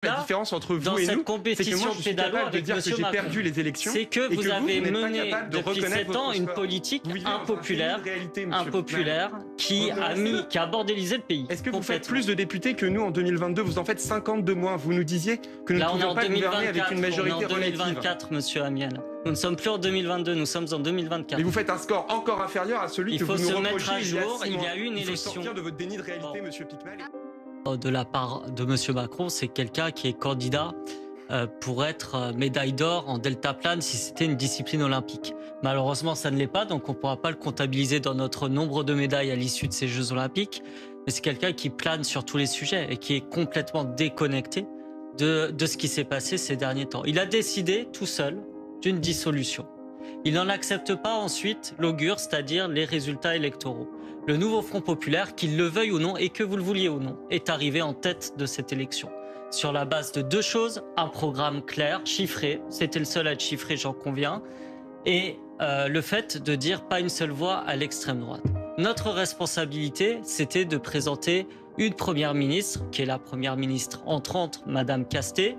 La différence entre vous et nous, c'est que moi je suis capable de dire que j'ai perdu les élections, c'est que vous avez mené de depuis 7 ans une politique impopulaire, qui a bordélisé le pays. Est-ce que vous faites plus de députés que nous en 2022? Vous en faites 50 de moins. Vous nous disiez que nous ne pouvions pas gouverner avec une majorité relative. On est en 2024, monsieur Amiel. Nous ne sommes plus en 2022, nous sommes en 2024. Mais vous faites un score encore inférieur à celui que vous nous reprochez. Il faut se mettre à jour, il y a eu une élection. Il faut sortir de votre déni de réalité, monsieur Picmal. De la part de monsieur Macron, c'est quelqu'un qui est candidat pour être médaille d'or en deltaplane si c'était une discipline olympique. Malheureusement, ça ne l'est pas, donc on ne pourra pas le comptabiliser dans notre nombre de médailles à l'issue de ces Jeux olympiques. Mais c'est quelqu'un qui plane sur tous les sujets et qui est complètement déconnecté de ce qui s'est passé ces derniers temps. Il a décidé tout seul d'une dissolution. Il n'en accepte pas ensuite l'augure, c'est-à-dire les résultats électoraux. Le nouveau Front populaire, qu'il le veuille ou non et que vous le vouliez ou non, est arrivé en tête de cette élection. Sur la base de deux choses, un programme clair, chiffré, c'était le seul à être chiffré, j'en conviens, et le fait de dire pas une seule voix à l'extrême droite. Notre responsabilité, c'était de présenter une première ministre, qui est la première ministre entrante, Madame Castet,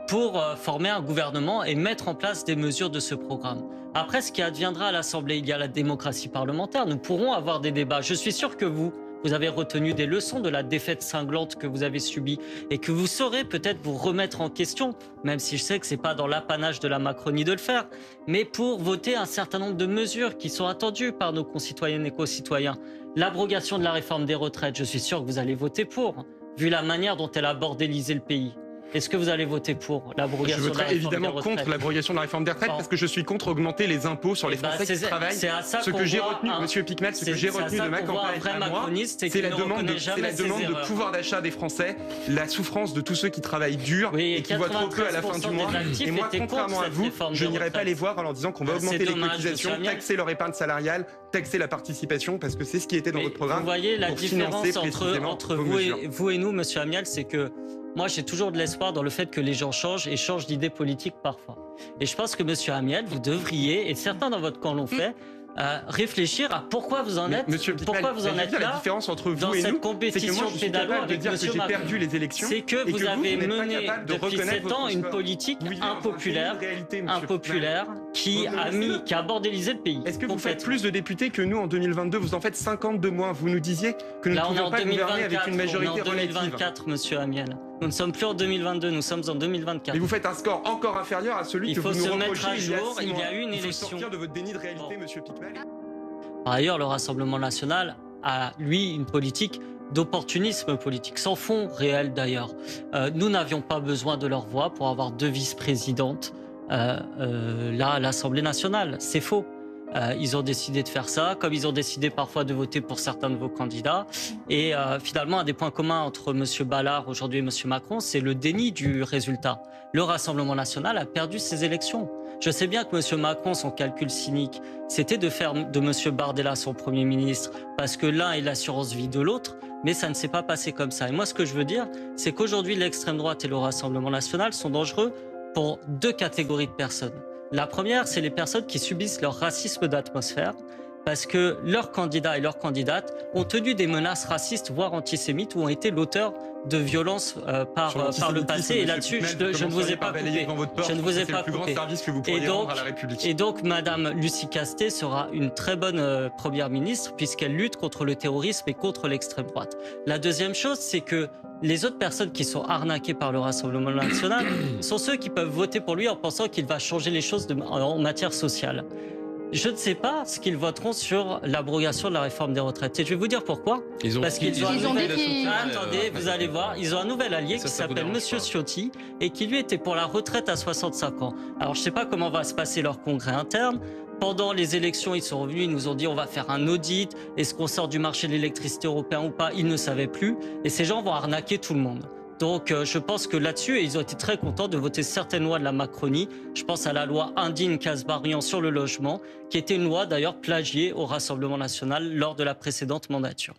pour former un gouvernement et mettre en place des mesures de ce programme. Après, ce qui adviendra à l'Assemblée, il y a la démocratie parlementaire. Nous pourrons avoir des débats. Je suis sûr que vous avez retenu des leçons de la défaite cinglante que vous avez subie et que vous saurez peut-être vous remettre en question, même si je sais que ce n'est pas dans l'apanage de la Macronie de le faire, mais pour voter un certain nombre de mesures qui sont attendues par nos concitoyennes et concitoyens. L'abrogation de la réforme des retraites, je suis sûr que vous allez voter pour, vu la manière dont elle a bordélisé le pays. Est-ce que vous allez voter pour l'abrogation de la réforme des retraites? Je voterai évidemment contre l'abrogation de la réforme des retraites parce que je suis contre augmenter les impôts sur les Français qui travaillent. Ce que j'ai retenu, monsieur Picmal, ce que j'ai retenu de ma campagne à moi, c'est la demande de pouvoir d'achat des Français, la souffrance de tous ceux qui travaillent dur et qui voient trop peu à la fin du mois. Et moi, contrairement à vous, je n'irai pas les voir en leur disant qu'on va augmenter les cotisations, taxer leur épargne salariale, taxer la participation, parce que c'est ce qui était dans votre programme. Vous voyez la différence entre vous et nous, monsieur Amiel, c'est que moi, j'ai toujours de l'espoir dans le fait que les gens changent et changent d'idée politique parfois. Et je pense que, monsieur Amiel, vous devriez, et certains dans votre camp l'ont fait, réfléchir à pourquoi vous en êtes, pourquoi vous en êtes là. La différence entre vous dans et cette nous, compétition pédalo avec monsieur Macron. Perdu les élections, c'est que vous avez mené depuis 7 ans une politique impopulaire, qui a bordélisé le pays. Est-ce que vous faites plus de députés que nous en 2022? Vous en faites 50 de moins. Vous nous disiez que nous ne pouvions pas gouverner avec une majorité relative. On est en 2024, monsieur Amiel. Nous ne sommes plus en 2022, nous sommes en 2024. Mais vous faites un score encore inférieur à celui que vous nous reprochez. Il faut se mettre à jour, il y a eu une élection. Il faut sortir de votre déni de réalité, monsieur Picmal. Par ailleurs, le Rassemblement national a, lui, une politique d'opportunisme politique, sans fond réel d'ailleurs. Nous n'avions pas besoin de leur voix pour avoir 2 vice-présidentes là à l'Assemblée nationale. C'est faux. Ils ont décidé de faire ça, comme ils ont décidé parfois de voter pour certains de vos candidats. Et finalement, un des points communs entre M. Ballard aujourd'hui et M. Macron, c'est le déni du résultat. Le Rassemblement national a perdu ses élections. Je sais bien que M. Macron, son calcul cynique, c'était de faire de M. Bardella son Premier ministre, parce que l'un est l'assurance vie de l'autre, mais ça ne s'est pas passé comme ça. Et moi, ce que je veux dire, c'est qu'aujourd'hui, l'extrême droite et le Rassemblement national sont dangereux pour 2 catégories de personnes. La première, c'est les personnes qui subissent leur racisme d'atmosphère parce que leurs candidats et leurs candidates ont tenu des menaces racistes, voire antisémites, ou ont été l'auteur de violences par le passé. Et là-dessus, je ne vous ai pas coupé. Je ne vous ai pas coupé. Et donc, Madame Lucie Castet sera une très bonne première ministre puisqu'elle lutte contre le terrorisme et contre l'extrême droite. La deuxième chose, c'est que les autres personnes qui sont arnaquées par le Rassemblement national sont ceux qui peuvent voter pour lui en pensant qu'il va changer les choses en matière sociale. Je ne sais pas ce qu'ils voteront sur l'abrogation de la réforme des retraites. Et je vais vous dire pourquoi. Parce qu'ils ont un nouvel attendez, vous allez voir, ils ont un nouvel allié qui s'appelle Monsieur Ciotti et qui lui était pour la retraite à 65 ans. Alors je ne sais pas comment va se passer leur congrès interne. Pendant les élections, ils sont revenus, ils nous ont dit on va faire un audit. Est-ce qu'on sort du marché de l'électricité européen ou pas? Ils ne savaient plus. Et ces gens vont arnaquer tout le monde. Donc je pense que là-dessus, ils ont été très contents de voter certaines lois de la Macronie. Je pense à la loi Indigne-Kasbarian sur le logement, qui était une loi d'ailleurs plagiée au Rassemblement national lors de la précédente mandature.